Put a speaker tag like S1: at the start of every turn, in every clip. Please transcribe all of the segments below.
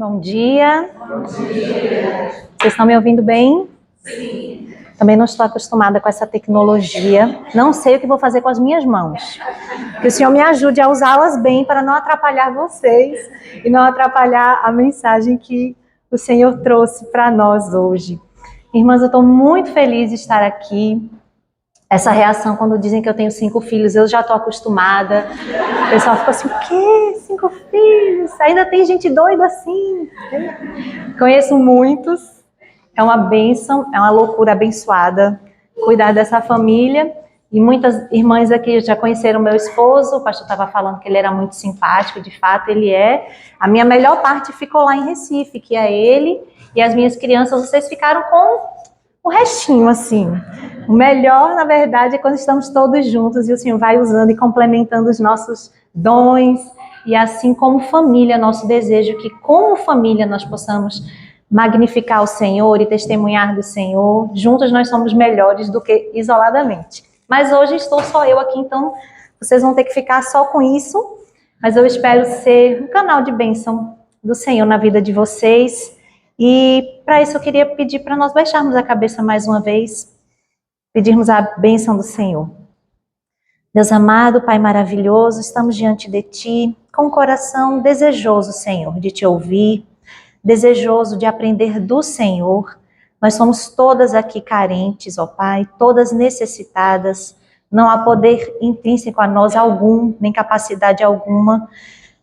S1: Bom dia.
S2: Bom dia.
S1: Vocês estão me ouvindo bem? Sim. Também não estou acostumada com essa tecnologia. Não sei o que vou fazer com as minhas mãos. Que o Senhor me ajude a usá-las bem para não atrapalhar vocês e não atrapalhar a mensagem que o Senhor trouxe para nós hoje. Irmãs, eu estou muito feliz de estar aqui. Essa reação quando dizem que eu tenho 5 filhos, eu já estou acostumada. O pessoal fica assim, o quê? 5 filhos? Ainda tem gente doida assim? Conheço muitos. É uma bênção, é uma loucura abençoada cuidar dessa família. E muitas irmãs aqui já conheceram meu esposo. O pastor estava falando que ele era muito simpático, de fato ele é. A minha melhor parte ficou lá em Recife, que é ele. E as minhas crianças, vocês ficaram com o restinho, assim. O melhor, na verdade, é quando estamos todos juntos e o Senhor vai usando e complementando os nossos dons. E assim como família, nosso desejo que como família nós possamos magnificar o Senhor e testemunhar do Senhor. Juntos nós somos melhores do que isoladamente. Mas hoje estou só eu aqui, então vocês vão ter que ficar só com isso. Mas eu espero ser um canal de bênção do Senhor na vida de vocês. E para isso eu queria pedir para nós baixarmos a cabeça mais uma vez, pedirmos a bênção do Senhor. Deus amado, Pai maravilhoso, estamos diante de Ti com o coração desejoso, Senhor, de Te ouvir, desejoso de aprender do Senhor. Nós somos todas aqui carentes, ó Pai, todas necessitadas, não há poder intrínseco a nós algum, nem capacidade alguma,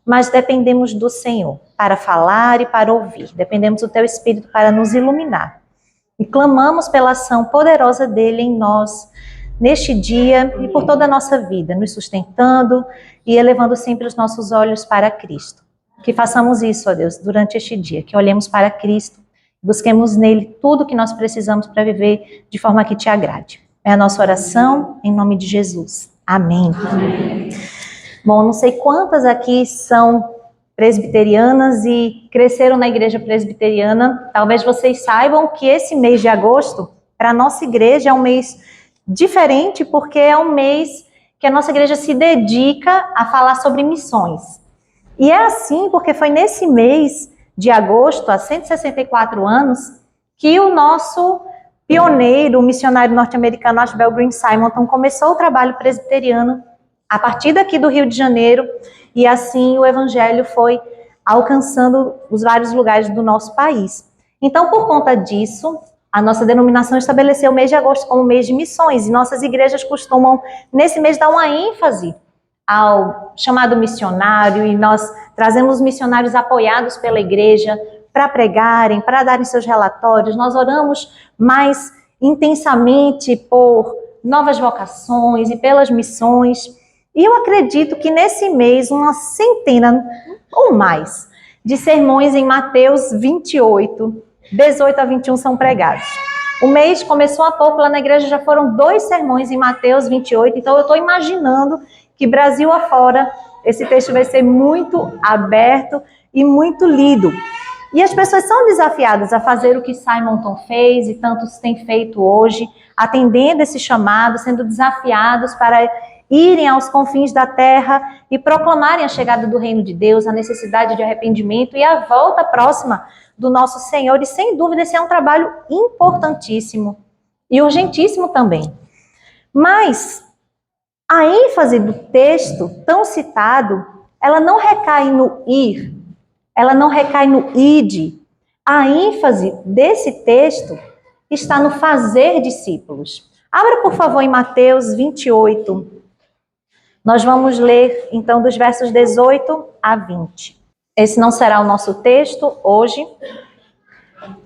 S1: mas dependemos do Senhor para falar e para ouvir. Dependemos do Teu Espírito para nos iluminar. E clamamos pela ação poderosa dEle em nós, neste dia e por toda a nossa vida, nos sustentando e elevando sempre os nossos olhos para Cristo. Que façamos isso, ó Deus, durante este dia, que olhemos para Cristo, busquemos nele tudo que nós precisamos para viver de forma que Te agrade. É a nossa oração, em nome de Jesus. Amém.
S2: Amém.
S1: Bom, não sei quantas aqui são presbiterianas e cresceram na igreja presbiteriana. Talvez vocês saibam que esse mês de agosto, para a nossa igreja, é um mês diferente, porque é um mês que a nossa igreja se dedica a falar sobre missões. E é assim porque foi nesse mês de agosto, há 164 anos, que o nosso pioneiro, o missionário norte-americano Ashbel Green Simonton, começou o trabalho presbiteriano a partir daqui do Rio de Janeiro, e assim o evangelho foi alcançando os vários lugares do nosso país. Então, por conta disso, a nossa denominação estabeleceu o mês de agosto como mês de missões, e nossas igrejas costumam, nesse mês, dar uma ênfase ao chamado missionário, e nós trazemos missionários apoiados pela igreja para pregarem, para darem seus relatórios. Nós oramos mais intensamente por novas vocações e pelas missões. E eu acredito que nesse mês, uma centena ou mais de sermões em Mateus 28, 18 a 21 são pregados. O mês começou há pouco, lá na igreja já foram 2 sermões em Mateus 28, então eu estou imaginando que Brasil afora, esse texto vai ser muito aberto e muito lido. E as pessoas são desafiadas a fazer o que Simonton fez e tantos têm feito hoje, atendendo esse chamado, sendo desafiados para irem aos confins da terra e proclamarem a chegada do reino de Deus, a necessidade de arrependimento e a volta próxima do nosso Senhor. E sem dúvida esse é um trabalho importantíssimo e urgentíssimo também. Mas a ênfase do texto tão citado, ela não recai no ir, ela não recai no ide. A ênfase desse texto está no fazer discípulos. Abra, por favor, em Mateus 28. Nós vamos ler, então, dos versos 18 a 20. Esse não será o nosso texto hoje,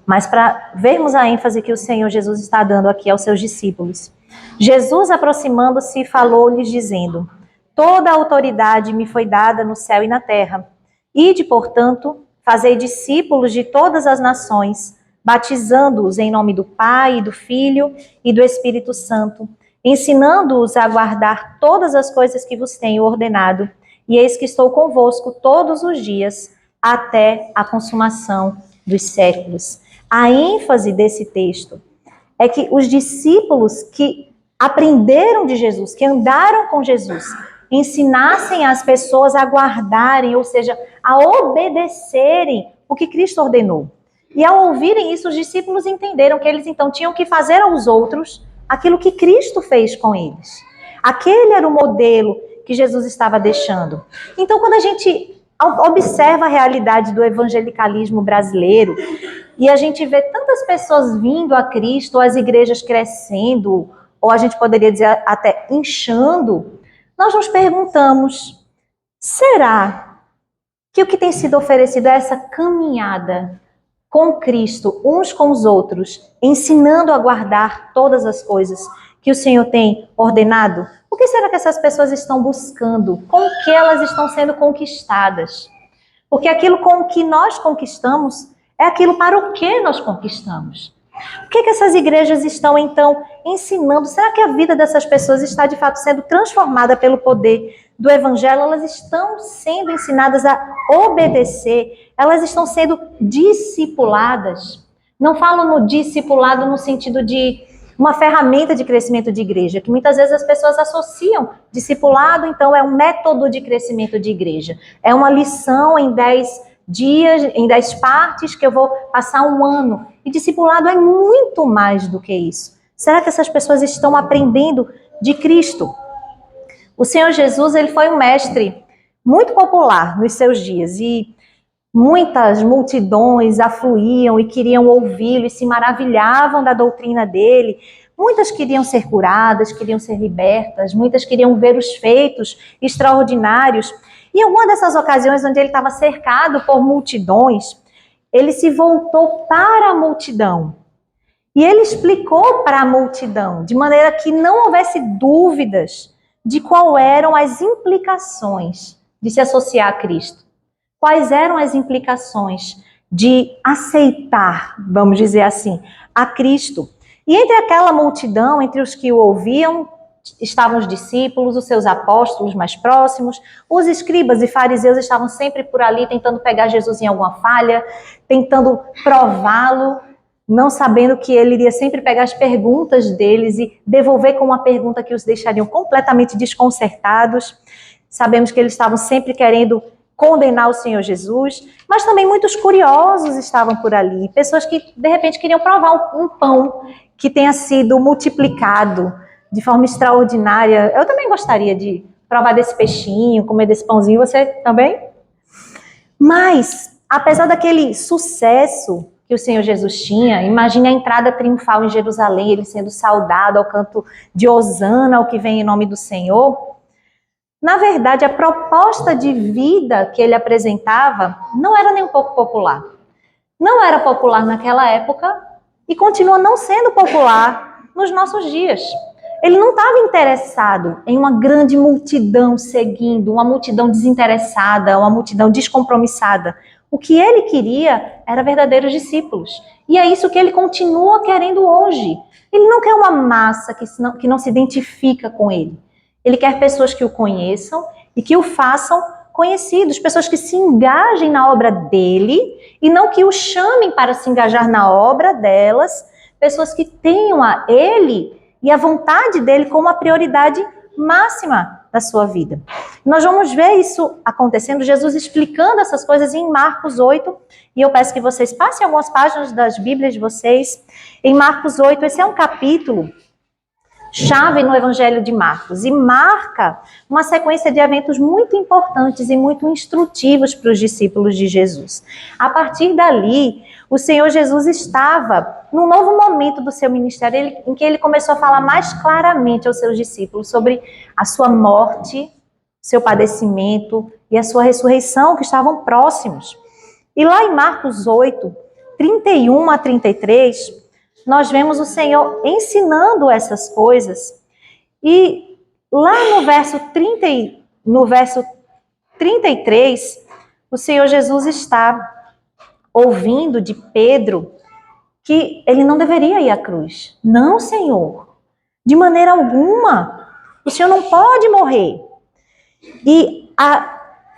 S1: mas para vermos a ênfase que o Senhor Jesus está dando aqui aos seus discípulos. Jesus, aproximando-se, falou-lhes, dizendo: toda a autoridade me foi dada no céu e na terra. Ide, portanto, fazei discípulos de todas as nações, batizando-os em nome do Pai, e do Filho e do Espírito Santo, ensinando-os a guardar todas as coisas que vos tenho ordenado, e eis que estou convosco todos os dias, até a consumação dos séculos. A ênfase desse texto é que os discípulos que aprenderam de Jesus, que andaram com Jesus, ensinassem as pessoas a guardarem, ou seja, a obedecerem o que Cristo ordenou. E ao ouvirem isso, os discípulos entenderam que eles então tinham que fazer aos outros aquilo que Cristo fez com eles. Aquele era o modelo que Jesus estava deixando. Então, quando a gente observa a realidade do evangelicalismo brasileiro e a gente vê tantas pessoas vindo a Cristo, as igrejas crescendo, ou a gente poderia dizer até inchando, nós nos perguntamos, será que o que tem sido oferecido é essa caminhada com Cristo, uns com os outros, ensinando a guardar todas as coisas que o Senhor tem ordenado? O que será que essas pessoas estão buscando? Com o que elas estão sendo conquistadas? Porque aquilo com o que nós conquistamos é aquilo para o que nós conquistamos. O que essas igrejas estão, então, ensinando? Será que a vida dessas pessoas está, de fato, sendo transformada pelo poder do Evangelho? Elas estão sendo ensinadas a obedecer? Elas estão sendo discipuladas? Não falo no discipulado no sentido de uma ferramenta de crescimento de igreja, que muitas vezes as pessoas associam. Discipulado, então, é um método de crescimento de igreja. É uma lição em 10 dias, em 10 partes, que eu vou passar um ano. E discipulado é muito mais do que isso. Será que essas pessoas estão aprendendo de Cristo? O Senhor Jesus, ele foi um mestre muito popular nos seus dias, e muitas multidões afluíam e queriam ouvi-lo e se maravilhavam da doutrina dele. Muitas queriam ser curadas, queriam ser libertas, muitas queriam ver os feitos extraordinários. E em alguma dessas ocasiões onde ele estava cercado por multidões, ele se voltou para a multidão. E ele explicou para a multidão, de maneira que não houvesse dúvidas de quais eram as implicações de se associar a Cristo. Quais eram as implicações de aceitar, vamos dizer assim, a Cristo. E entre aquela multidão, entre os que o ouviam, estavam os discípulos, os seus apóstolos mais próximos, os escribas e fariseus estavam sempre por ali tentando pegar Jesus em alguma falha, tentando prová-lo, não sabendo que ele iria sempre pegar as perguntas deles e devolver com uma pergunta que os deixariam completamente desconcertados. Sabemos que eles estavam sempre querendo condenar o Senhor Jesus, mas também muitos curiosos estavam por ali, pessoas que de repente queriam provar um pão que tenha sido multiplicado de forma extraordinária. Eu também gostaria de provar desse peixinho, comer desse pãozinho, você também? Mas, apesar daquele sucesso que o Senhor Jesus tinha, imagine a entrada triunfal em Jerusalém, ele sendo saudado ao canto de Hosana, ao que vem em nome do Senhor. Na verdade, a proposta de vida que ele apresentava não era nem um pouco popular. Não era popular naquela época e continua não sendo popular nos nossos dias. Ele não estava interessado em uma grande multidão seguindo, uma multidão desinteressada, uma multidão descompromissada. O que ele queria era verdadeiros discípulos. E é isso que ele continua querendo hoje. Ele não quer uma massa que não se identifica com ele. Ele quer pessoas que o conheçam e que o façam conhecidos, pessoas que se engajem na obra dele e não que o chamem para se engajar na obra delas, pessoas que tenham a ele e a vontade dele como a prioridade máxima da sua vida. Nós vamos ver isso acontecendo, Jesus explicando essas coisas em Marcos 8, e eu peço que vocês passem algumas páginas das Bíblias de vocês. Em Marcos 8, esse é um capítulo chave no Evangelho de Marcos, e marca uma sequência de eventos muito importantes e muito instrutivos para os discípulos de Jesus. A partir dali, o Senhor Jesus estava num novo momento do seu ministério, em que ele começou a falar mais claramente aos seus discípulos sobre a sua morte, seu padecimento e a sua ressurreição, que estavam próximos. E lá em Marcos 8, 31 a 33, nós vemos o Senhor ensinando essas coisas. E lá no verso 33, o Senhor Jesus está ouvindo de Pedro que ele não deveria ir à cruz. Não, Senhor, de maneira alguma. O Senhor não pode morrer. E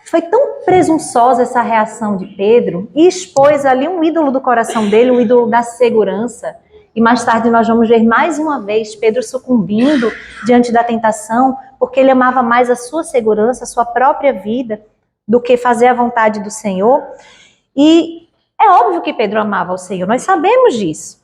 S1: foi tão presunçosa essa reação de Pedro, e expôs ali um ídolo do coração dele, um ídolo da segurança. E mais tarde nós vamos ver mais uma vez Pedro sucumbindo diante da tentação, porque ele amava mais a sua segurança, a sua própria vida, do que fazer a vontade do Senhor. E É óbvio que Pedro amava o Senhor, nós sabemos disso.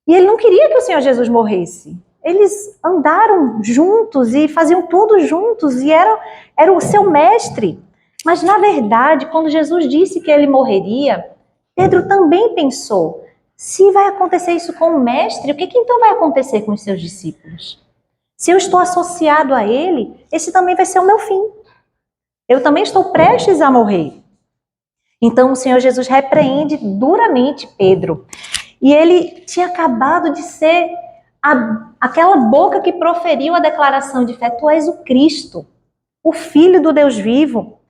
S1: E ele não queria que o Senhor Jesus morresse. Eles andaram juntos e faziam tudo juntos e era o seu mestre. Mas, na verdade, quando Jesus disse que ele morreria, Pedro também pensou, se vai acontecer isso com o mestre, o que então vai acontecer com os seus discípulos? Se eu estou associado a ele, esse também vai ser o meu fim. Eu também estou prestes a morrer. Então o Senhor Jesus repreende duramente Pedro. E ele tinha acabado de ser aquela boca que proferiu a declaração de fé: tu és o Cristo, o Filho do Deus vivo.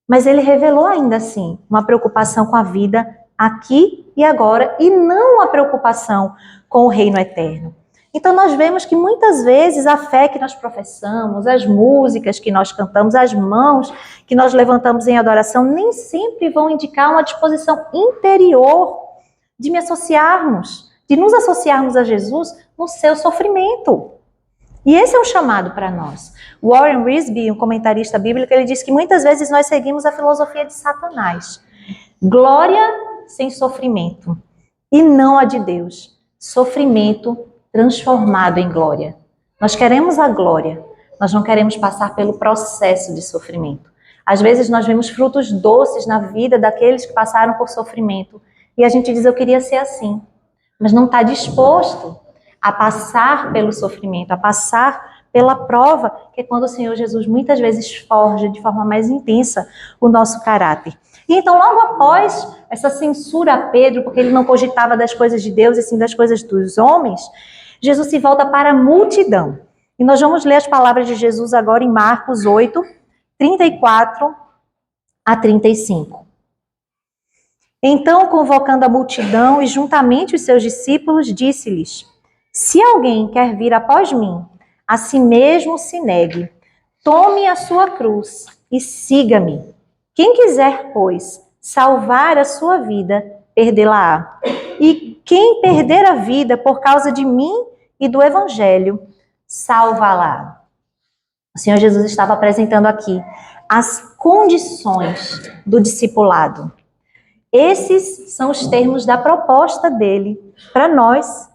S1: Mas ele revelou ainda assim uma preocupação com a vida aqui e agora, e não a preocupação com o reino eterno. Então nós vemos que muitas vezes a fé que nós professamos, as músicas que nós cantamos, as mãos que nós levantamos em adoração, nem sempre vão indicar uma disposição interior de de nos associarmos a Jesus no seu sofrimento. E esse é um chamado para nós. Warren Wiersbe, um comentarista bíblico, ele diz que muitas vezes nós seguimos a filosofia de Satanás. Glória sem sofrimento, e não a de Deus. Sofrimento transformado em glória. Nós queremos a glória, nós não queremos passar pelo processo de sofrimento. Às vezes nós vemos frutos doces na vida daqueles que passaram por sofrimento e a gente diz: eu queria ser assim, mas não está disposto a passar pelo sofrimento, a passar pela prova, que é quando o Senhor Jesus muitas vezes forja de forma mais intensa o nosso caráter. E então, logo após essa censura a Pedro, porque ele não cogitava das coisas de Deus e sim das coisas dos homens, Jesus se volta para a multidão. E nós vamos ler as palavras de Jesus agora em Marcos 8, 34 a 35. Então, convocando a multidão e juntamente os seus discípulos, disse-lhes: se alguém quer vir após mim, a si mesmo se negue, tome a sua cruz e siga-me. Quem quiser, pois, salvar a sua vida, perdê-la-á. E quem perder a vida por causa de mim e do Evangelho, salva-la. O Senhor Jesus estava apresentando aqui as condições do discipulado. Esses são os termos da proposta dele para nós.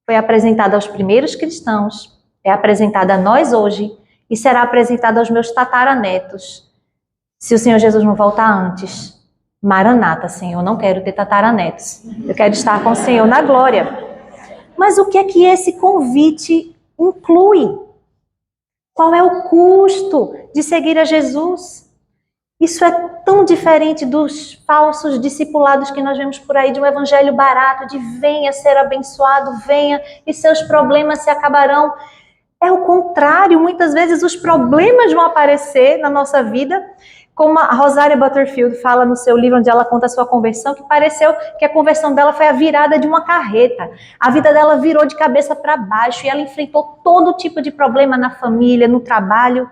S1: Foi apresentada aos primeiros cristãos, é apresentada a nós hoje e será apresentada aos meus tataranetos. Se o Senhor Jesus não voltar antes, Maranata, Senhor, não quero ter tataranetos. Eu quero estar com o Senhor na glória. Mas o que é que esse convite inclui? Qual é o custo de seguir a Jesus? Isso é tão diferente dos falsos discipulados que nós vemos por aí, de um evangelho barato, de venha ser abençoado, venha e seus problemas se acabarão. É o contrário, muitas vezes os problemas vão aparecer na nossa vida, como a Rosaria Butterfield fala no seu livro onde ela conta a sua conversão, que pareceu que a conversão dela foi a virada de uma carreta. A vida dela virou de cabeça para baixo e ela enfrentou todo tipo de problema na família, no trabalho.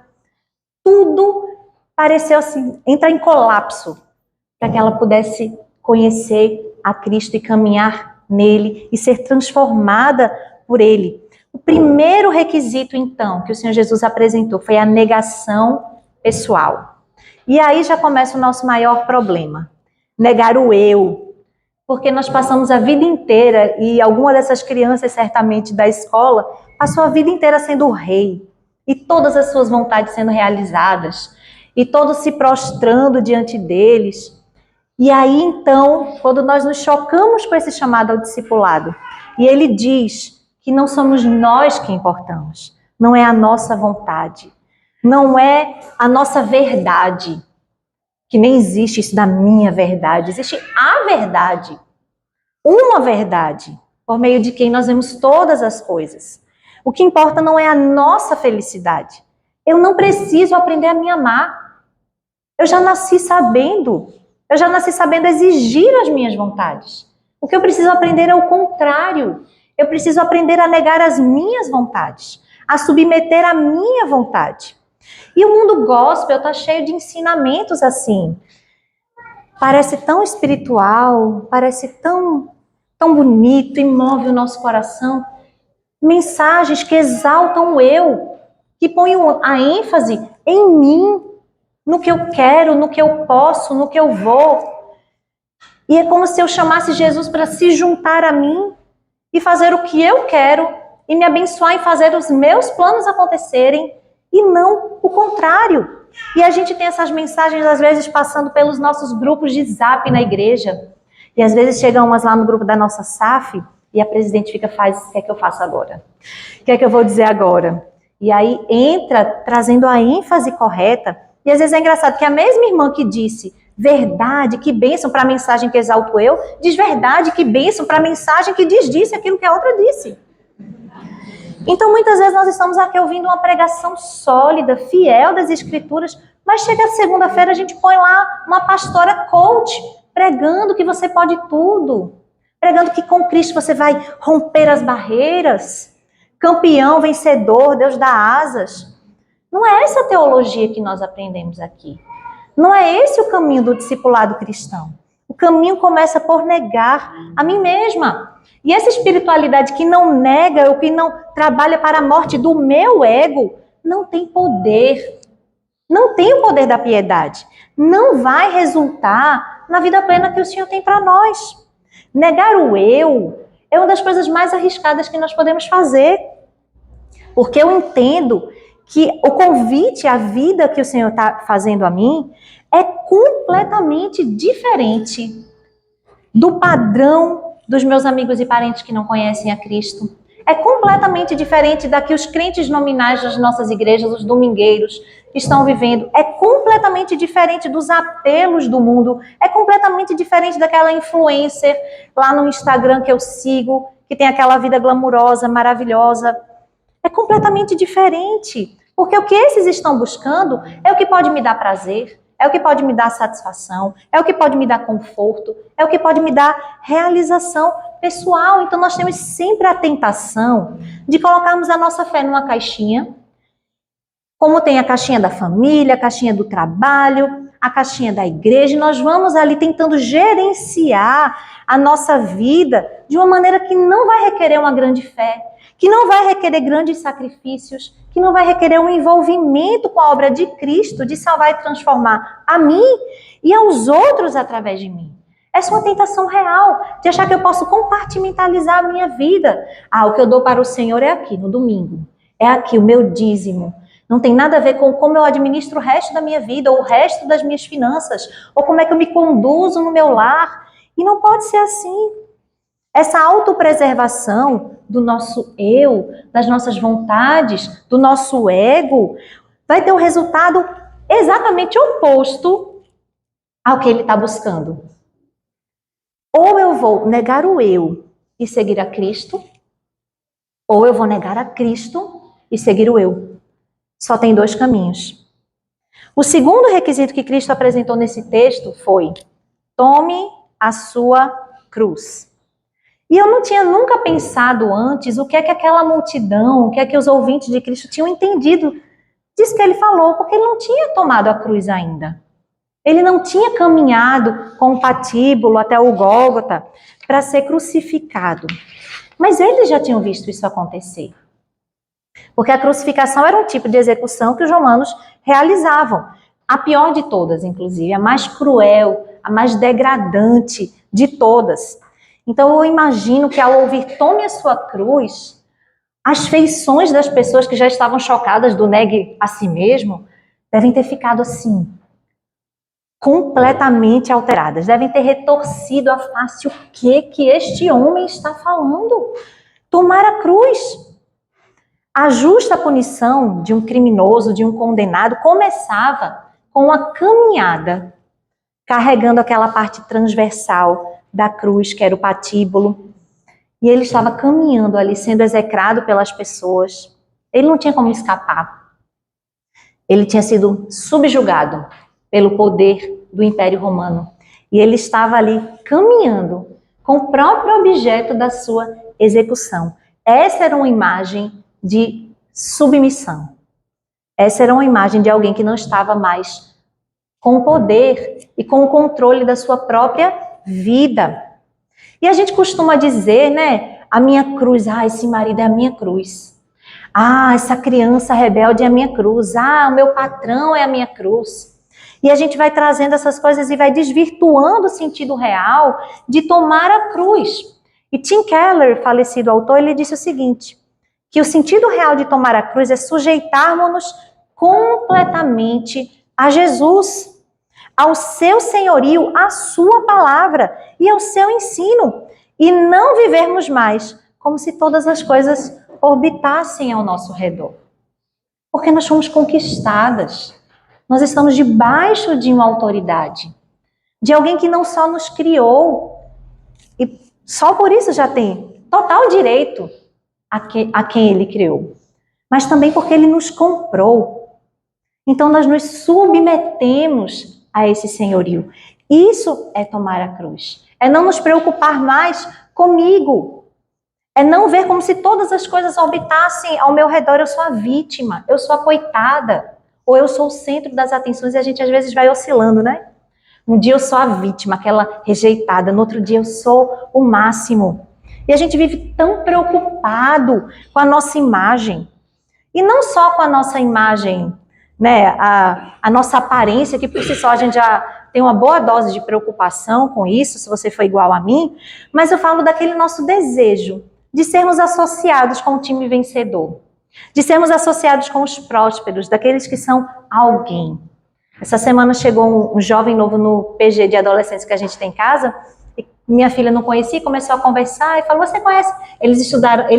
S1: Tudo pareceu assim, entrar em colapso, para que ela pudesse conhecer a Cristo e caminhar nele e ser transformada por ele. O primeiro requisito, então, que o Senhor Jesus apresentou foi a negação pessoal. E aí já começa o nosso maior problema, negar o eu. Porque nós passamos a vida inteira, e alguma dessas crianças, certamente, da escola, passou a vida inteira sendo o rei, e todas as suas vontades sendo realizadas, e todos se prostrando diante deles. E aí, então, quando nós nos chocamos com esse chamado ao discipulado, e ele diz que não somos nós que importamos, não é a nossa vontade, não é a nossa verdade, que nem existe isso da minha verdade, existe a verdade, uma verdade, por meio de quem nós vemos todas as coisas. O que importa não é a nossa felicidade. Eu não preciso aprender a me amar. Eu já nasci sabendo exigir as minhas vontades. O que eu preciso aprender é o contrário. Eu preciso aprender a negar as minhas vontades, a submeter a minha vontade. E o mundo gospel está cheio de ensinamentos assim. Parece tão espiritual, parece tão bonito e move o nosso coração. Mensagens que exaltam o eu, que põem a ênfase em mim, no que eu quero, no que eu posso, no que eu vou. E é como se eu chamasse Jesus para se juntar a mim e fazer o que eu quero e me abençoar em fazer os meus planos acontecerem e não o contrário. E a gente tem essas mensagens às vezes passando pelos nossos grupos de zap na igreja. E às vezes chegam umas lá no grupo da nossa SAF e a presidente fica, o que é que eu faço agora? O que é que eu vou dizer agora? E aí entra trazendo a ênfase correta. E às vezes é engraçado que a mesma irmã que disse verdade, que bênção para a mensagem que exalto eu, diz verdade, que bênção para a mensagem que disse aquilo que a outra disse. Então muitas vezes nós estamos aqui ouvindo uma pregação sólida, fiel das escrituras, mas chega segunda-feira a gente põe lá uma pastora coach, pregando que você pode tudo, pregando que com Cristo você vai romper as barreiras, campeão, vencedor, Deus dá asas. Não é essa a teologia que nós aprendemos aqui. Não é esse o caminho do discipulado cristão. O caminho começa por negar a mim mesma. E essa espiritualidade que não nega, ou que não trabalha para a morte do meu ego, não tem poder. Não tem o poder da piedade. Não vai resultar na vida plena que o Senhor tem para nós. Negar o eu é uma das coisas mais arriscadas que nós podemos fazer. Porque eu entendo que o convite à vida que o Senhor está fazendo a mim é completamente diferente do padrão dos meus amigos e parentes que não conhecem a Cristo. É completamente diferente da que os crentes nominais das nossas igrejas, os domingueiros, estão vivendo. É completamente diferente dos apelos do mundo. É completamente diferente daquela influencer lá no Instagram que eu sigo, que tem aquela vida glamurosa, maravilhosa. É completamente diferente. Porque o que esses estão buscando é o que pode me dar prazer, é o que pode me dar satisfação, é o que pode me dar conforto, é o que pode me dar realização pessoal. Então nós temos sempre a tentação de colocarmos a nossa fé numa caixinha, como tem a caixinha da família, a caixinha do trabalho, a caixinha da igreja, e nós vamos ali tentando gerenciar a nossa vida de uma maneira que não vai requerer uma grande fé, que não vai requerer grandes sacrifícios, que não vai requerer um envolvimento com a obra de Cristo, de salvar e transformar a mim e aos outros através de mim. Essa é uma tentação real, de achar que eu posso compartimentalizar a minha vida. Ah, o que eu dou para o Senhor é aqui, no domingo. É aqui, o meu dízimo. Não tem nada a ver com como eu administro o resto da minha vida, ou o resto das minhas finanças, ou como é que eu me conduzo no meu lar. E não pode ser assim. Essa autopreservação do nosso eu, das nossas vontades, do nosso ego, vai ter um resultado exatamente oposto ao que ele está buscando. Ou eu vou negar o eu e seguir a Cristo, ou eu vou negar a Cristo e seguir o eu. Só tem dois caminhos. O segundo requisito que Cristo apresentou nesse texto foi: tome a sua cruz. E eu não tinha nunca pensado antes o que é que aquela multidão, o que é que os ouvintes de Cristo tinham entendido disso que ele falou, porque ele não tinha tomado a cruz ainda. Ele não tinha caminhado com o patíbulo até o Gólgota para ser crucificado. Mas eles já tinham visto isso acontecer. Porque a crucificação era um tipo de execução que os romanos realizavam. A pior de todas, inclusive, a mais cruel, a mais degradante de todas. Então eu imagino que ao ouvir tome a sua cruz, as feições das pessoas que já estavam chocadas do negue a si mesmo devem ter ficado assim, completamente alteradas. Devem ter retorcido a face. O que este homem está falando? Tomar a cruz. A justa punição de um criminoso, de um condenado, começava com uma caminhada, carregando aquela parte transversal da cruz, que era o patíbulo. E ele estava caminhando ali, sendo execrado pelas pessoas. Ele não tinha como escapar. Ele tinha sido subjugado pelo poder do Império Romano. E ele estava ali caminhando com o próprio objeto da sua execução. Essa era uma imagem de submissão. Essa era uma imagem de alguém que não estava mais com o poder e com o controle da sua própria vida. E a gente costuma dizer, né? A minha cruz, esse marido é a minha cruz. Essa criança rebelde é a minha cruz. O meu patrão é a minha cruz. E a gente vai trazendo essas coisas e vai desvirtuando o sentido real de tomar a cruz. E Tim Keller, falecido autor, ele disse o seguinte, que o sentido real de tomar a cruz é sujeitarmos-nos completamente a Jesus, ao seu senhorio, à sua palavra e ao seu ensino, e não vivermos mais como se todas as coisas orbitassem ao nosso redor. Porque nós fomos conquistadas, nós estamos debaixo de uma autoridade, de alguém que não só nos criou, e só por isso já tem total direito a quem ele criou, mas também porque ele nos comprou. Então nós nos submetemos a esse senhorio. Isso é tomar a cruz. É não nos preocupar mais comigo. É não ver como se todas as coisas orbitassem ao meu redor. Eu sou a vítima, eu sou a coitada, ou eu sou o centro das atenções, e a gente às vezes vai oscilando, né? Um dia eu sou a vítima, aquela rejeitada, no outro dia eu sou o máximo. E a gente vive tão preocupado com a nossa imagem. E não só com a nossa imagem, né, a nossa aparência, que por si só a gente já tem uma boa dose de preocupação com isso, se você for igual a mim, mas eu falo daquele nosso desejo de sermos associados com o time vencedor, de sermos associados com os prósperos, daqueles que são alguém. Essa semana chegou um jovem novo no PG de adolescentes que a gente tem em casa, e minha filha não conhecia, começou a conversar e falou, você conhece? Ele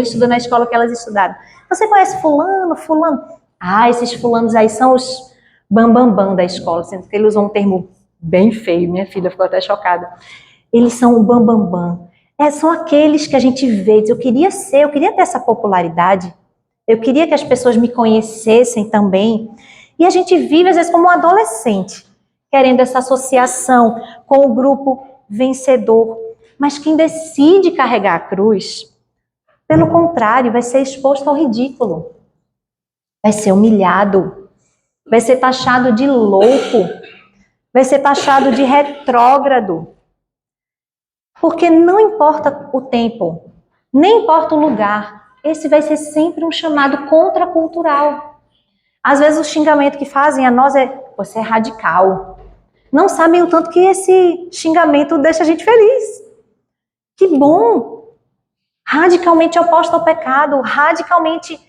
S1: estudou na escola que elas estudaram. Você conhece fulano, fulano? Ah, esses fulanos aí são os bambambam da escola, sendo que ele usou um termo bem feio, minha filha ficou até chocada. Eles são o bambambam. São aqueles que a gente vê, eu queria ter essa popularidade, eu queria que as pessoas me conhecessem também. E a gente vive, às vezes, como um adolescente, querendo essa associação com o grupo vencedor. Mas quem decide carregar a cruz, pelo contrário, vai ser exposto ao ridículo. Vai ser humilhado. Vai ser taxado de louco. Vai ser taxado de retrógrado. Porque não importa o tempo, nem importa o lugar, esse vai ser sempre um chamado contracultural. Às vezes o xingamento que fazem a nós é, você é radical. Não sabem o tanto que esse xingamento deixa a gente feliz. Que bom! Radicalmente oposta ao pecado, radicalmente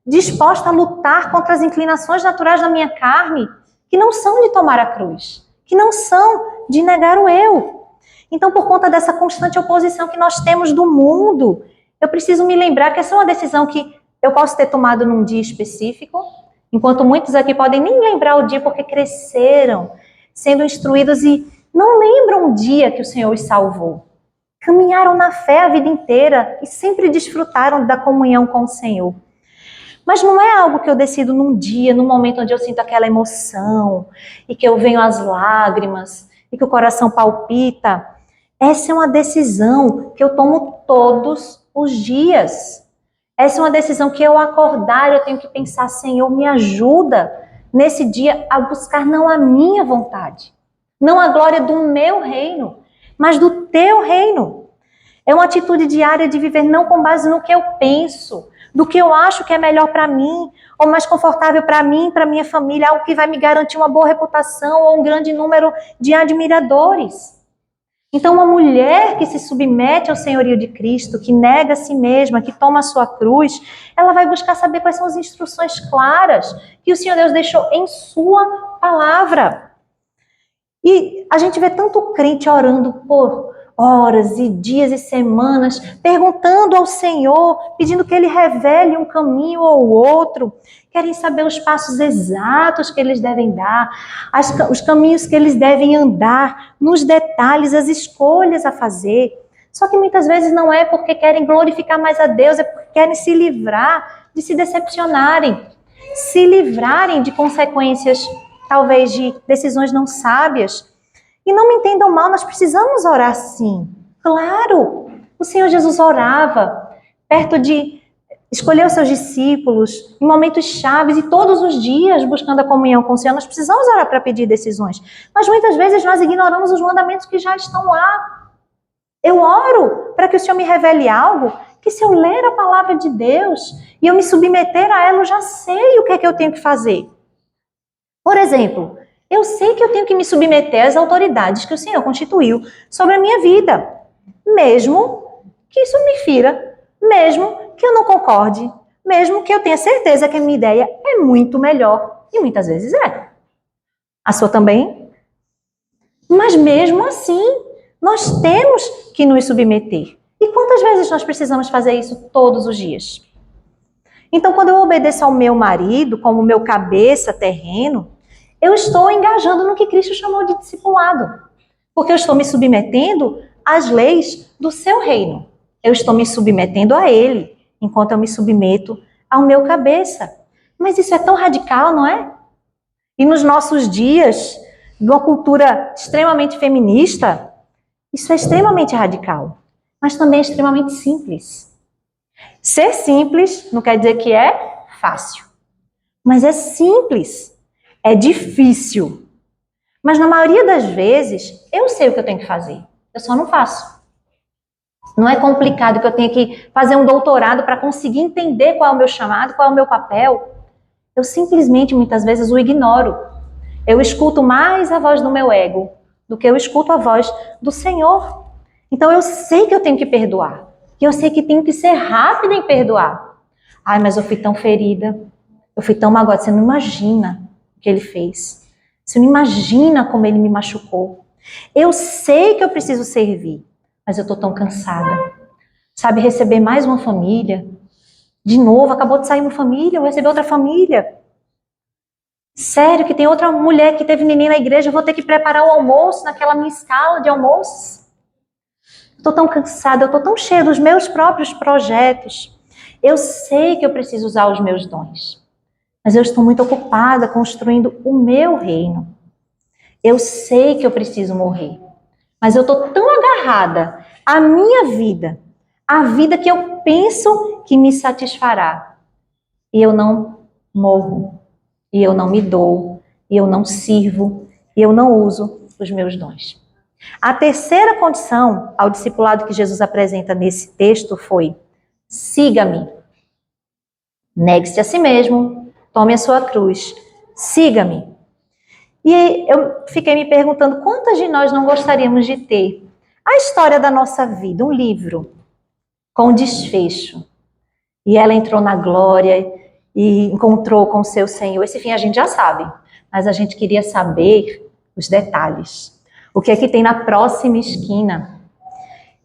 S1: disposta a lutar contra as inclinações naturais da minha carne, que não são de tomar a cruz, que não são de negar o eu. Então, por conta dessa constante oposição que nós temos do mundo, eu preciso me lembrar que essa é uma decisão que eu posso ter tomado num dia específico, enquanto muitos aqui podem nem lembrar o dia porque cresceram, sendo instruídos e não lembram o dia que o Senhor os salvou. Caminharam na fé a vida inteira e sempre desfrutaram da comunhão com o Senhor. Mas não é algo que eu decido num dia, num momento onde eu sinto aquela emoção, e que eu venho às lágrimas, e que o coração palpita. Essa é uma decisão que eu tomo todos os dias. Essa é uma decisão que eu acordar, eu tenho que pensar, Senhor, me ajuda nesse dia a buscar não a minha vontade, não a glória do meu reino, mas do teu reino. É uma atitude diária de viver não com base no que eu penso, do que eu acho que é melhor para mim, ou mais confortável para mim, para minha família, algo que vai me garantir uma boa reputação ou um grande número de admiradores. Então, uma mulher que se submete ao senhorio de Cristo, que nega a si mesma, que toma a sua cruz, ela vai buscar saber quais são as instruções claras que o Senhor Deus deixou em sua palavra. E a gente vê tanto crente orando por horas e dias e semanas, perguntando ao Senhor, pedindo que Ele revele um caminho ou outro, querem saber os passos exatos que eles devem dar, os caminhos que eles devem andar, nos detalhes, as escolhas a fazer. Só que muitas vezes não é porque querem glorificar mais a Deus, é porque querem se livrar de se decepcionarem, se livrarem de consequências, talvez de decisões não sábias. E não me entendam mal, nós precisamos orar sim. Claro, o Senhor Jesus orava perto de escolher os seus discípulos em momentos chaves e todos os dias buscando a comunhão com o Senhor. Nós precisamos orar para pedir decisões. Mas muitas vezes nós ignoramos os mandamentos que já estão lá. Eu oro para que o Senhor me revele algo que, se eu ler a palavra de Deus e eu me submeter a ela, eu já sei o que é que eu tenho que fazer. Por exemplo, Eu sei que eu tenho que me submeter às autoridades que o Senhor constituiu sobre a minha vida, mesmo que isso me fira, mesmo que eu não concorde, mesmo que eu tenha certeza que a minha ideia é muito melhor, e muitas vezes é. A sua também? Mas mesmo assim, nós temos que nos submeter. E quantas vezes nós precisamos fazer isso todos os dias? Então, quando eu obedeço ao meu marido, como meu cabeça terreno, eu estou engajando no que Cristo chamou de discipulado. Porque eu estou me submetendo às leis do seu reino. Eu estou me submetendo a ele, enquanto eu me submeto ao meu cabeça. Mas isso é tão radical, não é? E nos nossos dias, numa cultura extremamente feminista, isso é extremamente radical, mas também é extremamente simples. Ser simples não quer dizer que é fácil, mas é simples, é difícil. Mas na maioria das vezes, eu sei o que eu tenho que fazer, eu só não faço. Não é complicado que eu tenha que fazer um doutorado para conseguir entender qual é o meu chamado, qual é o meu papel. Eu simplesmente, muitas vezes, o ignoro. Eu escuto mais a voz do meu ego do que eu escuto a voz do Senhor. Então eu sei que eu tenho que perdoar. E eu sei que tenho que ser rápida em perdoar. Ai, mas eu fui tão ferida. Eu fui tão magoada. Você não imagina o que ele fez. Você não imagina como ele me machucou. Eu sei que eu preciso servir, mas eu estou tão cansada. Sabe, receber mais uma família. De novo, acabou de sair uma família, eu vou receber outra família. Sério, que tem outra mulher que teve neném na igreja, eu vou ter que preparar o almoço naquela minha escala de almoços. Estou tão cansada, eu estou tão cheia dos meus próprios projetos. Eu sei que eu preciso usar os meus dons, mas eu estou muito ocupada construindo o meu reino. Eu sei que eu preciso morrer, mas eu estou tão agarrada à minha vida, à vida que eu penso que me satisfará. E eu não morro, e eu não me dou, e eu não sirvo, e eu não uso os meus dons. A terceira condição ao discipulado que Jesus apresenta nesse texto foi: siga-me. Negue-se a si mesmo, tome a sua cruz, siga-me. E eu fiquei me perguntando quantas de nós não gostaríamos de ter a história da nossa vida, um livro com desfecho. E ela entrou na glória e encontrou com o seu Senhor. Esse fim a gente já sabe, mas a gente queria saber os detalhes. O que é que tem na próxima esquina?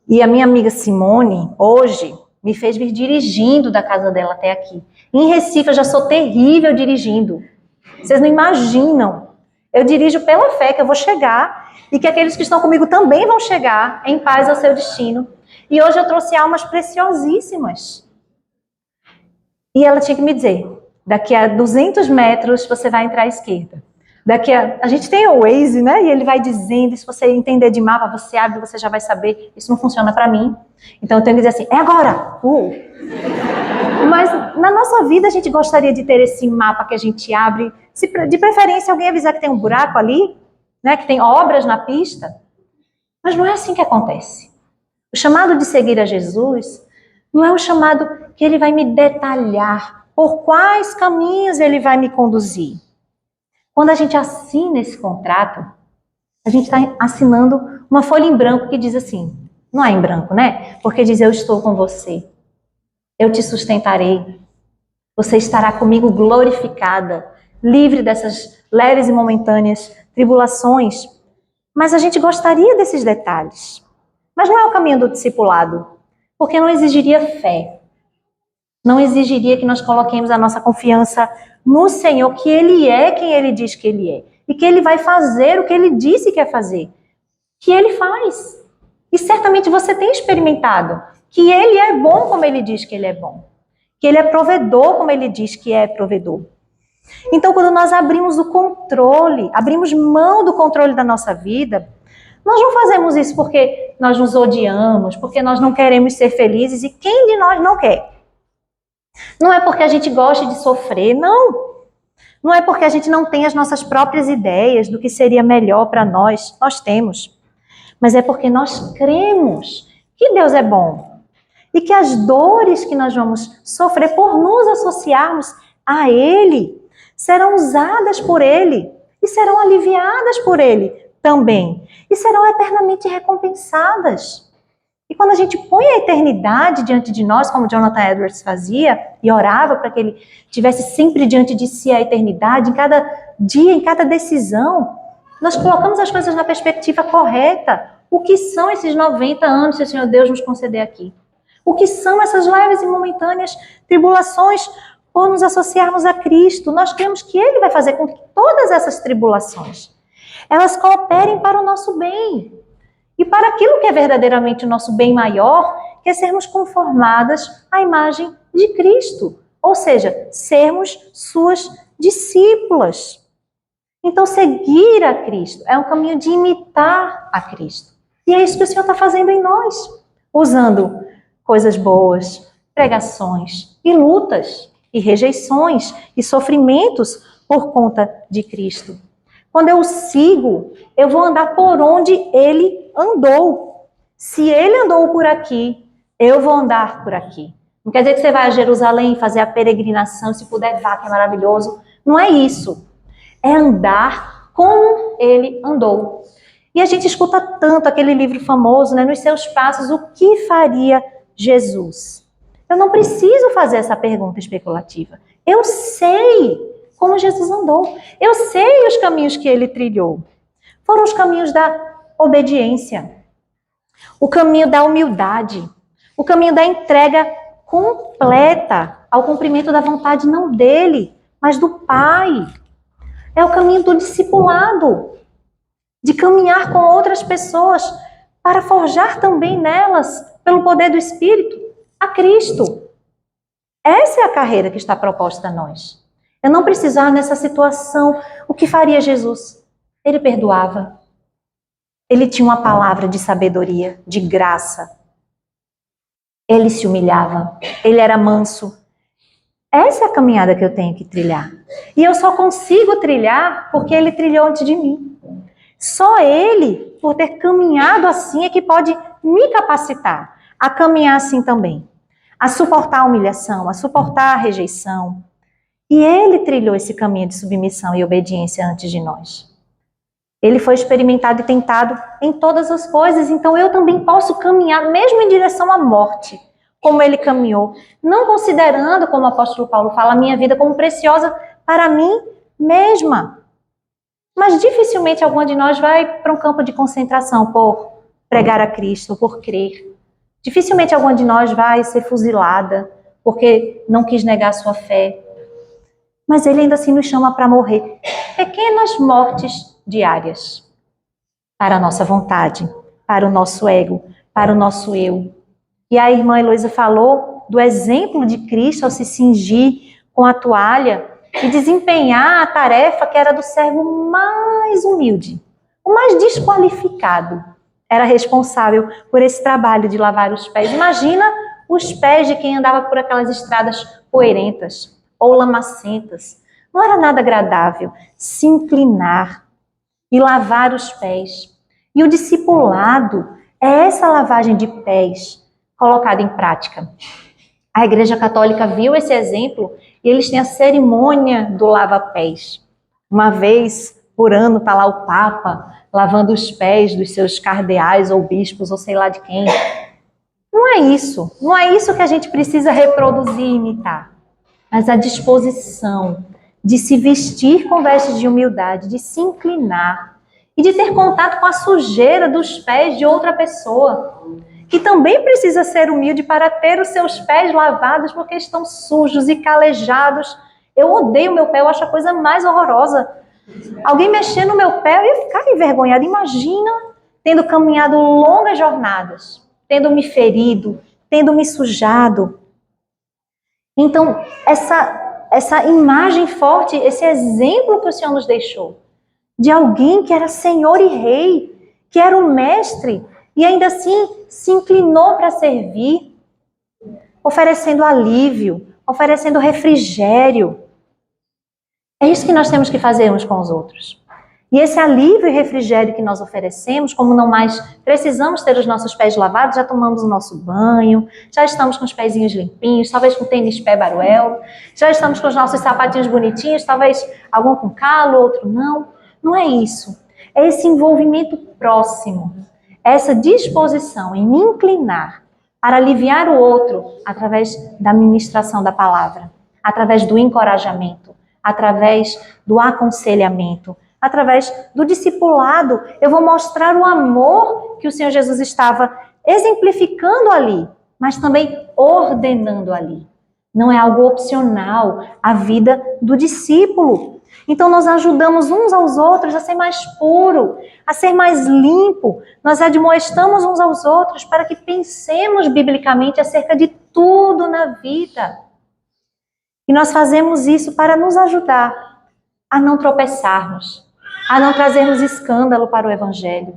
S1: E a minha amiga Simone, hoje, me fez vir dirigindo da casa dela até aqui. Em Recife, eu já sou terrível dirigindo. Vocês não imaginam. Eu dirijo pela fé que eu vou chegar e que aqueles que estão comigo também vão chegar em paz ao seu destino. E hoje eu trouxe almas preciosíssimas. E ela tinha que me dizer, daqui a 200 metros você vai entrar à esquerda. A gente tem o Waze, né? E ele vai dizendo, se você entender de mapa, você abre, você já vai saber. Isso não funciona para mim. Então eu tenho que dizer assim, é agora! Mas na nossa vida a gente gostaria de ter esse mapa que a gente abre. Se de preferência alguém avisar que tem um buraco ali, né? Que tem obras na pista. Mas não é assim que acontece. O chamado de seguir a Jesus não é um chamado que ele vai me detalhar por quais caminhos ele vai me conduzir. Quando a gente assina esse contrato, a gente está assinando uma folha em branco que diz assim, não é em branco, né? Porque diz, eu estou com você, eu te sustentarei, você estará comigo glorificada, livre dessas leves e momentâneas tribulações. Mas a gente gostaria desses detalhes. Mas não é o caminho do discipulado, porque não exigiria fé. Não exigiria que nós coloquemos a nossa confiança no Senhor, que Ele é quem Ele diz que Ele é. E que Ele vai fazer o que Ele disse que ia fazer. Que Ele faz. E certamente você tem experimentado que Ele é bom como Ele diz que Ele é bom. Que Ele é provedor como Ele diz que é provedor. Então, quando nós abrimos o controle, abrimos mão do controle da nossa vida, nós não fazemos isso porque nós nos odiamos, porque nós não queremos ser felizes. E quem de nós não quer? Não é porque a gente gosta de sofrer, não. Não é porque a gente não tem as nossas próprias ideias do que seria melhor para nós. Nós temos. Mas é porque nós cremos que Deus é bom. E que as dores que nós vamos sofrer por nos associarmos a Ele serão usadas por Ele. e serão aliviadas por Ele também. E serão eternamente recompensadas. E quando a gente põe a eternidade diante de nós, como Jonathan Edwards fazia, e orava para que ele tivesse sempre diante de si a eternidade, em cada dia, em cada decisão, nós colocamos as coisas na perspectiva correta. O que são esses 90 anos que o Senhor Deus nos conceder aqui? O que são essas leves e momentâneas tribulações por nos associarmos a Cristo? Nós cremos que Ele vai fazer com que todas essas tribulações, elas cooperem para o nosso bem. E para aquilo que é verdadeiramente o nosso bem maior, que é sermos conformadas à imagem de Cristo. Ou seja, sermos suas discípulas. Então, seguir a Cristo é um caminho de imitar a Cristo. E é isso que o Senhor está fazendo em nós. Usando coisas boas, pregações e lutas, e rejeições e sofrimentos por conta de Cristo. Quando eu o sigo, eu vou andar por onde Ele andou. Se Ele andou por aqui, eu vou andar por aqui. Não quer dizer que você vai a Jerusalém fazer a peregrinação, se puder vá, que é maravilhoso. Não é isso. É andar como Ele andou. E a gente escuta tanto aquele livro famoso, né, Nos Seus Passos, o que faria Jesus? Eu não preciso fazer essa pergunta especulativa. Eu sei como Jesus andou. Eu sei os caminhos que Ele trilhou. Foram os caminhos da obediência, o caminho da humildade, o caminho da entrega completa ao cumprimento da vontade não dele, mas do Pai. É o caminho do discipulado, de caminhar com outras pessoas para forjar também nelas, pelo poder do Espírito, a Cristo. Essa é a carreira que está proposta a nós. Eu não precisar nessa situação, o que faria Jesus? Ele perdoava. Ele tinha uma palavra de sabedoria, de graça. Ele se humilhava. Ele era manso. Essa é a caminhada que eu tenho que trilhar. E eu só consigo trilhar porque Ele trilhou antes de mim. Só Ele, por ter caminhado assim, é que pode me capacitar a caminhar assim também. A suportar a humilhação, a suportar a rejeição. E Ele trilhou esse caminho de submissão e obediência antes de nós. Ele foi experimentado e tentado em todas as coisas, então eu também posso caminhar, mesmo em direção à morte, como Ele caminhou, não considerando, como o apóstolo Paulo fala, a minha vida como preciosa para mim mesma. Mas dificilmente alguma de nós vai para um campo de concentração por pregar a Cristo, por crer. Dificilmente alguma de nós vai ser fuzilada porque não quis negar sua fé. Mas Ele ainda assim nos chama para morrer. Pequenas mortes diárias. Para a nossa vontade, para o nosso ego, para o nosso eu. E a irmã Heloísa falou do exemplo de Cristo ao se cingir com a toalha e desempenhar a tarefa que era do servo mais humilde. O mais desqualificado era responsável por esse trabalho de lavar os pés. Imagina os pés de quem andava por aquelas estradas poeirentas ou lamacentas. Não era nada agradável se inclinar e lavar os pés. E o discipulado é essa lavagem de pés colocada em prática. A Igreja Católica viu esse exemplo e eles têm a cerimônia do lava-pés. Uma vez por ano está lá o Papa lavando os pés dos seus cardeais ou bispos ou sei lá de quem. Não é isso. Não é isso que a gente precisa reproduzir e imitar. Mas a disposição de se vestir com vestes de humildade, de se inclinar e de ter contato com a sujeira dos pés de outra pessoa, que também precisa ser humilde para ter os seus pés lavados porque estão sujos e calejados. Eu odeio meu pé, eu acho a coisa mais horrorosa. Alguém mexer no meu pé, eu ia ficar envergonhada. Imagina tendo caminhado longas jornadas, tendo me ferido, tendo me sujado. Então, essa imagem forte, esse exemplo que o Senhor nos deixou, de alguém que era Senhor e Rei, que era o Mestre, e ainda assim se inclinou para servir, oferecendo alívio, oferecendo refrigério. É isso que nós temos que fazer uns com os outros. E esse alívio e refrigério que nós oferecemos, como não mais precisamos ter os nossos pés lavados, já tomamos o nosso banho, já estamos com os pezinhos limpinhos, talvez com tênis pé baruel, já estamos com os nossos sapatinhos bonitinhos, talvez algum com calo, outro não. Não é isso. É esse envolvimento próximo, essa disposição em me inclinar para aliviar o outro através da ministração da palavra, através do encorajamento, através do aconselhamento, através do discipulado. Eu vou mostrar o amor que o Senhor Jesus estava exemplificando ali, mas também ordenando ali. Não é algo opcional a vida do discípulo. Então nós ajudamos uns aos outros a ser mais puro, a ser mais limpo. Nós admoestamos uns aos outros para que pensemos biblicamente acerca de tudo na vida. E nós fazemos isso para nos ajudar a não tropeçarmos, a não trazermos escândalo para o Evangelho,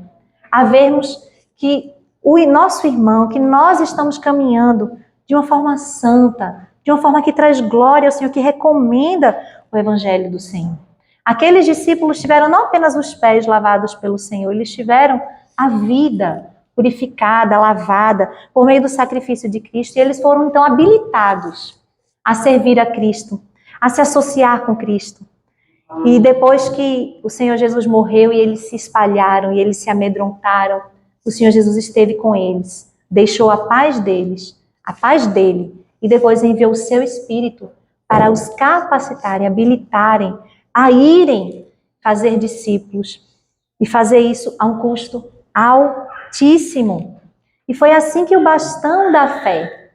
S1: a vermos que o nosso irmão, que nós estamos caminhando de uma forma santa, de uma forma que traz glória ao Senhor, que recomenda o Evangelho do Senhor. Aqueles discípulos tiveram não apenas os pés lavados pelo Senhor, eles tiveram a vida purificada, lavada, por meio do sacrifício de Cristo, e eles foram então habilitados a servir a Cristo, a se associar com Cristo. E depois que o Senhor Jesus morreu e eles se espalharam e eles se amedrontaram, o Senhor Jesus esteve com eles, deixou a paz deles, a paz dele, e depois enviou o seu Espírito para os capacitarem, habilitarem a irem fazer discípulos e fazer isso a um custo altíssimo. E foi assim que o bastão da fé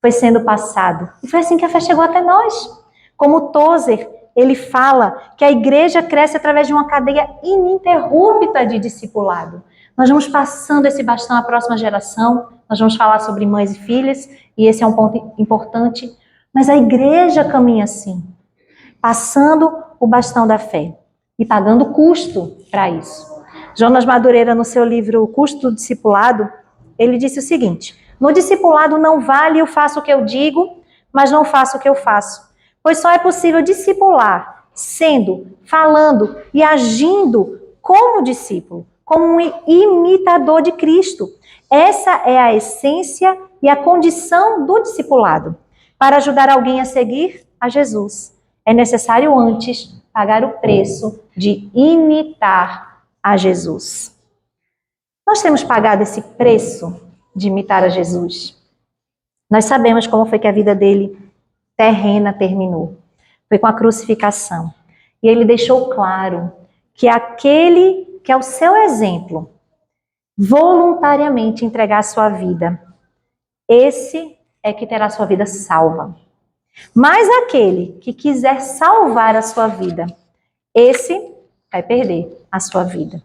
S1: foi sendo passado. E foi assim que a fé chegou até nós. Como Tozer, ele fala que a igreja cresce através de uma cadeia ininterrupta de discipulado. Nós vamos passando esse bastão à próxima geração, nós vamos falar sobre mães e filhas, e esse é um ponto importante, mas a igreja caminha assim, passando o bastão da fé e pagando custo para isso. Jonas Madureira, no seu livro O Custo do Discipulado, ele disse o seguinte: no discipulado não vale eu faço o que eu digo, mas não faço o que eu faço, pois só é possível discipular sendo, falando e agindo como discípulo, como um imitador de Cristo. Essa é a essência e a condição do discipulado. Para ajudar alguém a seguir a Jesus, é necessário antes pagar o preço de imitar a Jesus. Nós temos pagado esse preço de imitar a Jesus. Nós sabemos como foi que a vida dele terrena terminou. Foi com a crucificação. E ele deixou claro que aquele que é o seu exemplo, voluntariamente entregar a sua vida, esse é que terá a sua vida salva. Mas aquele que quiser salvar a sua vida, esse vai perder a sua vida.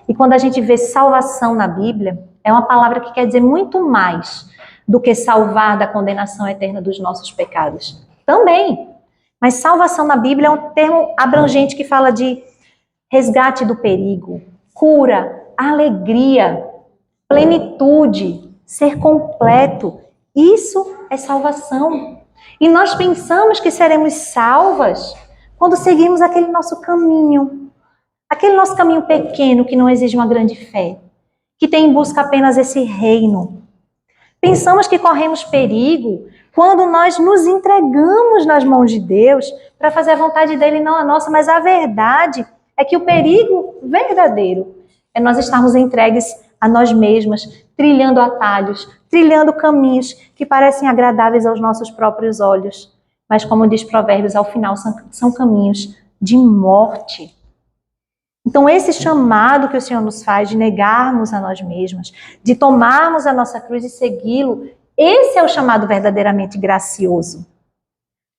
S1: E quando a gente vê salvação na Bíblia, é uma palavra que quer dizer muito mais do que salvar da condenação eterna dos nossos pecados. Também. Mas salvação na Bíblia é um termo abrangente que fala de resgate do perigo, cura, alegria, plenitude, ser completo. Isso é salvação. E nós pensamos que seremos salvas quando seguimos aquele nosso caminho pequeno que não exige uma grande fé, que tem em busca apenas esse reino. Pensamos que corremos perigo quando nós nos entregamos nas mãos de Deus para fazer a vontade dele, não a nossa, mas a verdade é que o perigo verdadeiro é nós estarmos entregues a nós mesmas, trilhando atalhos, trilhando caminhos que parecem agradáveis aos nossos próprios olhos. Mas como diz Provérbios, ao final são caminhos de morte. Então esse chamado que o Senhor nos faz de negarmos a nós mesmas, de tomarmos a nossa cruz e segui-lo, esse é o chamado verdadeiramente gracioso.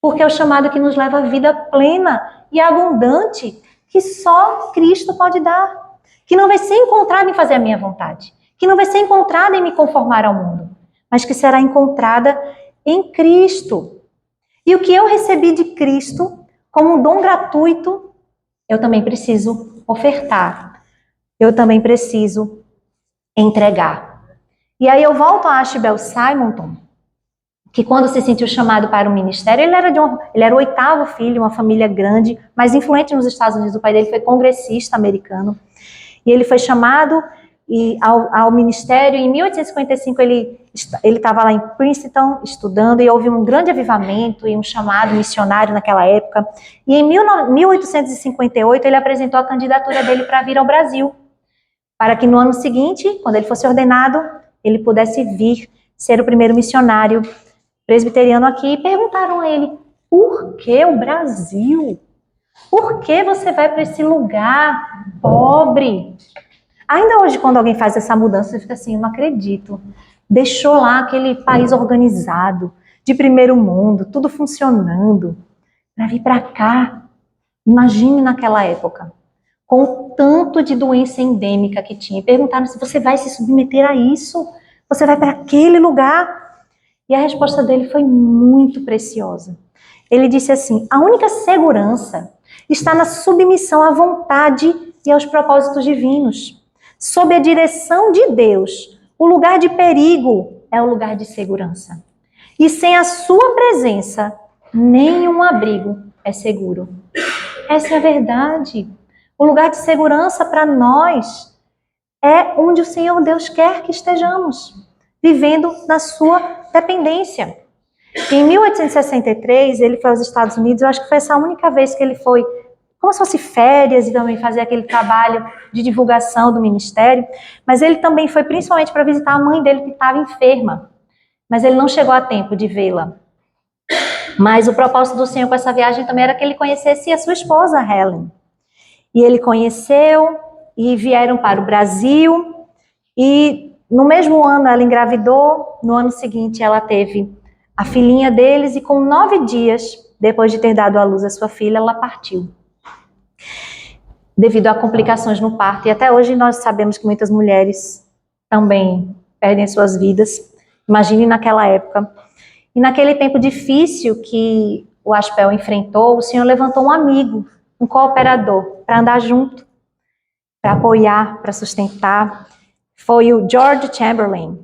S1: Porque é o chamado que nos leva à vida plena e abundante, que só Cristo pode dar. Que não vai ser encontrada em fazer a minha vontade. Que não vai ser encontrada em me conformar ao mundo. Mas que será encontrada em Cristo. E o que eu recebi de Cristo, como um dom gratuito, eu também preciso ofertar. Eu também preciso entregar. E aí eu volto a Ashbel Simonton, que quando se sentiu chamado para o ministério, ele era o 8º filho de uma família grande, mas influente nos Estados Unidos. O pai dele foi congressista americano. E ele foi chamado ao ministério. Em 1855 ele estava lá em Princeton estudando e houve um grande avivamento e um chamado missionário naquela época. E em 1858 ele apresentou a candidatura dele para vir ao Brasil, para que no ano seguinte, quando ele fosse ordenado, ele pudesse vir ser o primeiro missionário presbiteriano aqui. E perguntaram a ele: por que o Brasil? Por que você vai para esse lugar pobre? Ainda hoje, quando alguém faz essa mudança, você fica assim: eu não acredito. Deixou lá aquele país organizado, de primeiro mundo, tudo funcionando, para vir para cá. Imagine naquela época, com o tanto de doença endêmica que tinha. Perguntaram se você vai se submeter a isso, você vai para aquele lugar. E a resposta dele foi muito preciosa. Ele disse assim: a única segurança está na submissão à vontade e aos propósitos divinos. Sob a direção de Deus, o lugar de perigo é o lugar de segurança. E sem a sua presença, nenhum abrigo é seguro. Essa é a verdade. O lugar de segurança para nós é onde o Senhor Deus quer que estejamos, vivendo na sua dependência. Em 1863, ele foi aos Estados Unidos. Eu acho que foi essa única vez que ele foi, como se fosse férias, e também fazer aquele trabalho de divulgação do ministério. Mas ele também foi principalmente para visitar a mãe dele, que estava enferma. Mas ele não chegou a tempo de vê-la. Mas o propósito do Senhor com essa viagem também era que ele conhecesse a sua esposa, Helen. E ele conheceu e vieram para o Brasil. E no mesmo ano ela engravidou. No ano seguinte ela teve a filhinha deles. E com 9 dias, depois de ter dado à luz a sua filha, ela partiu, devido a complicações no parto. E até hoje nós sabemos que muitas mulheres também perdem suas vidas. Imagine naquela época. E naquele tempo difícil que o Aspel enfrentou, o Senhor levantou um amigo, um cooperador, para andar junto, para apoiar, para sustentar. Foi o George Chamberlain.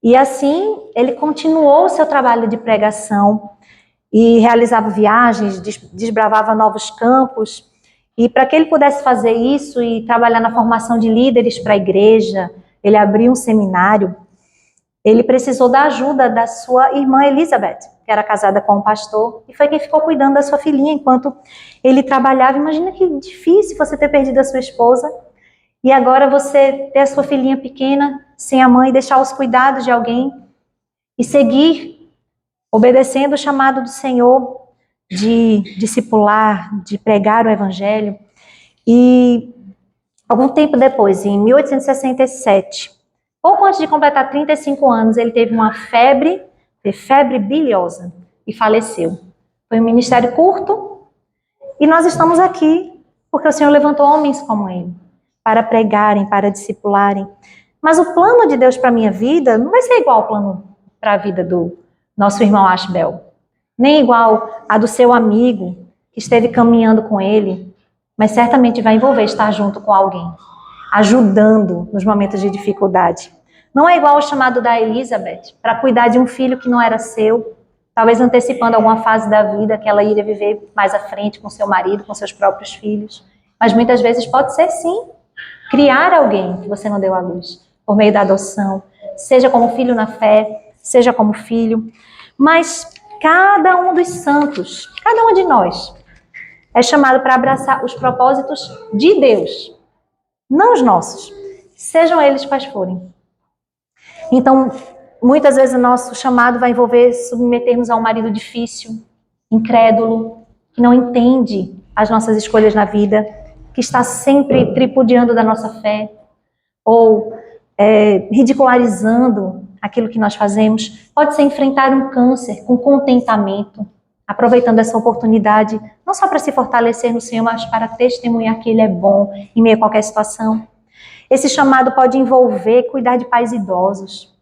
S1: E assim, ele continuou o seu trabalho de pregação e realizava viagens, desbravava novos campos. E para que ele pudesse fazer isso e trabalhar na formação de líderes para a igreja, ele abriu um seminário. Ele precisou da ajuda da sua irmã Elizabeth, que era casada com um pastor, e foi quem ficou cuidando da sua filhinha enquanto ele trabalhava. Imagina que difícil você ter perdido a sua esposa, e agora você ter a sua filhinha pequena, sem a mãe, deixar os cuidados de alguém, e seguir, obedecendo o chamado do Senhor, de discipular, de pregar o evangelho. E algum tempo depois, em 1867, pouco antes de completar 35 anos, ele teve uma febre biliosa e faleceu. Foi um ministério curto e nós estamos aqui porque o Senhor levantou homens como ele para pregarem, para discipularem. Mas o plano de Deus para a minha vida não vai ser igual ao plano para a vida do nosso irmão Ashbel, nem igual a do seu amigo que esteve caminhando com ele, mas certamente vai envolver estar junto com alguém, ajudando nos momentos de dificuldade. Não é igual ao chamado da Elizabeth para cuidar de um filho que não era seu, talvez antecipando alguma fase da vida que ela iria viver mais à frente com seu marido, com seus próprios filhos. Mas muitas vezes pode ser sim, criar alguém que você não deu à luz, por meio da adoção, seja como filho na fé, seja como filho. Mas cada um dos santos, cada um de nós, é chamado para abraçar os propósitos de Deus, não os nossos, sejam eles quais forem. Então, muitas vezes o nosso chamado vai envolver submetermos a um marido difícil, incrédulo, que não entende as nossas escolhas na vida, que está sempre tripudiando da nossa fé, ou ridicularizando aquilo que nós fazemos. Pode ser enfrentar um câncer com contentamento, aproveitando essa oportunidade, não só para se fortalecer no Senhor, mas para testemunhar que Ele é bom em meio a qualquer situação. Esse chamado pode envolver cuidar de pais idosos,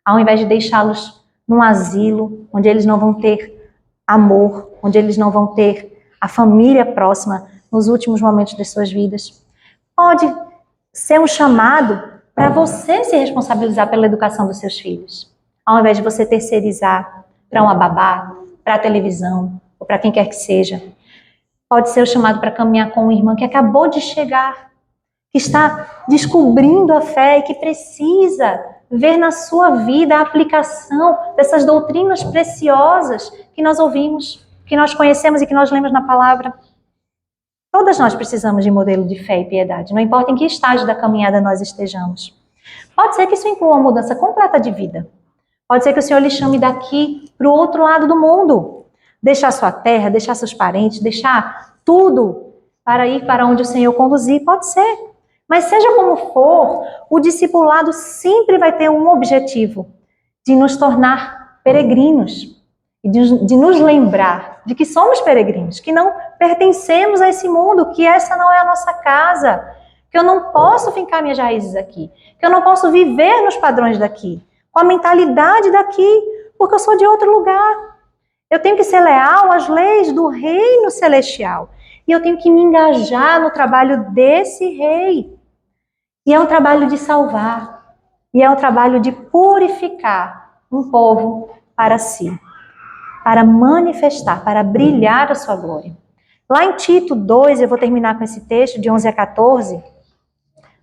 S1: ao invés de deixá-los num asilo, onde eles não vão ter amor, onde eles não vão ter a família próxima nos últimos momentos de suas vidas. Pode ser um chamado para você se responsabilizar pela educação dos seus filhos, ao invés de você terceirizar para uma babá, para a televisão, ou para quem quer que seja. Pode ser o chamado para caminhar com uma irmã que acabou de chegar, que está descobrindo a fé e que precisa ver na sua vida a aplicação dessas doutrinas preciosas que nós ouvimos, que nós conhecemos e que nós lemos na palavra. Todas nós precisamos de modelo de fé e piedade, não importa em que estágio da caminhada nós estejamos. Pode ser que isso inclua uma mudança completa de vida. Pode ser que o Senhor lhe chame daqui para o outro lado do mundo. Deixar sua terra, deixar seus parentes, deixar tudo para ir para onde o Senhor conduzir. Pode ser. Mas seja como for, o discipulado sempre vai ter um objetivo, de nos tornar peregrinos. E de nos lembrar de que somos peregrinos, que não pertencemos a esse mundo, que essa não é a nossa casa, que eu não posso fincar minhas raízes aqui, que eu não posso viver nos padrões daqui, com a mentalidade daqui, porque eu sou de outro lugar. Eu tenho que ser leal às leis do reino celestial. E eu tenho que me engajar no trabalho desse rei. E é um trabalho de salvar. E é um trabalho de purificar um povo para si. Para manifestar, para brilhar a sua glória. Lá em Tito 2, eu vou terminar com esse texto, de 11 a 14,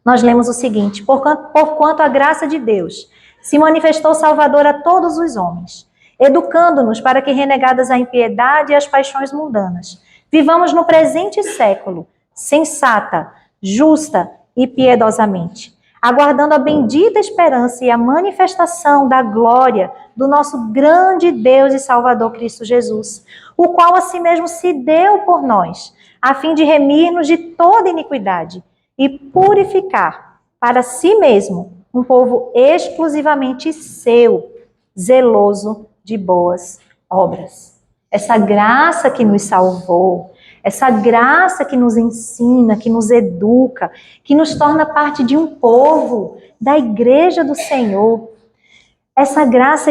S1: nós lemos o seguinte: porquanto a graça de Deus se manifestou salvadora a todos os homens, educando-nos para que, renegadas a impiedade e as paixões mundanas, vivamos no presente século, sensata, justa e piedosamente, aguardando a bendita esperança e a manifestação da glória do nosso grande Deus e Salvador Cristo Jesus, o qual a si mesmo se deu por nós, a fim de remir-nos de toda iniquidade e purificar para si mesmo um povo exclusivamente seu, zeloso de boas obras. Essa graça que nos salvou, essa graça que nos ensina, que nos educa, que nos torna parte de um povo, da igreja do Senhor. Essa graça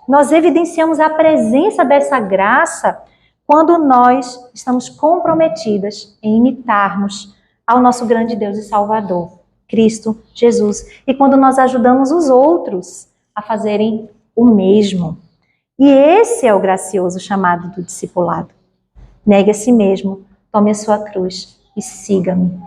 S1: nós evidenciamos a presença dessa graça quando nós estamos comprometidas em imitarmos ao nosso grande Deus e Salvador, Cristo Jesus. E quando nós ajudamos os outros a fazerem o mesmo. E esse é o gracioso chamado do discipulado. Negue a si mesmo, tome a sua cruz e siga-me.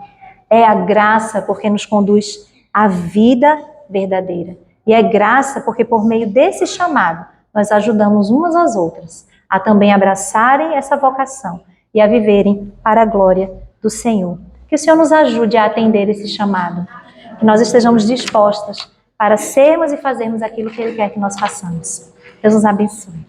S1: É a graça porque nos conduz à vida verdadeira. E é graça porque por meio desse chamado nós ajudamos umas às outras a também abraçarem essa vocação e a viverem para a glória do Senhor. Que o Senhor nos ajude a atender esse chamado. Que nós estejamos dispostas para sermos e fazermos aquilo que Ele quer que nós façamos. Deus nos abençoe.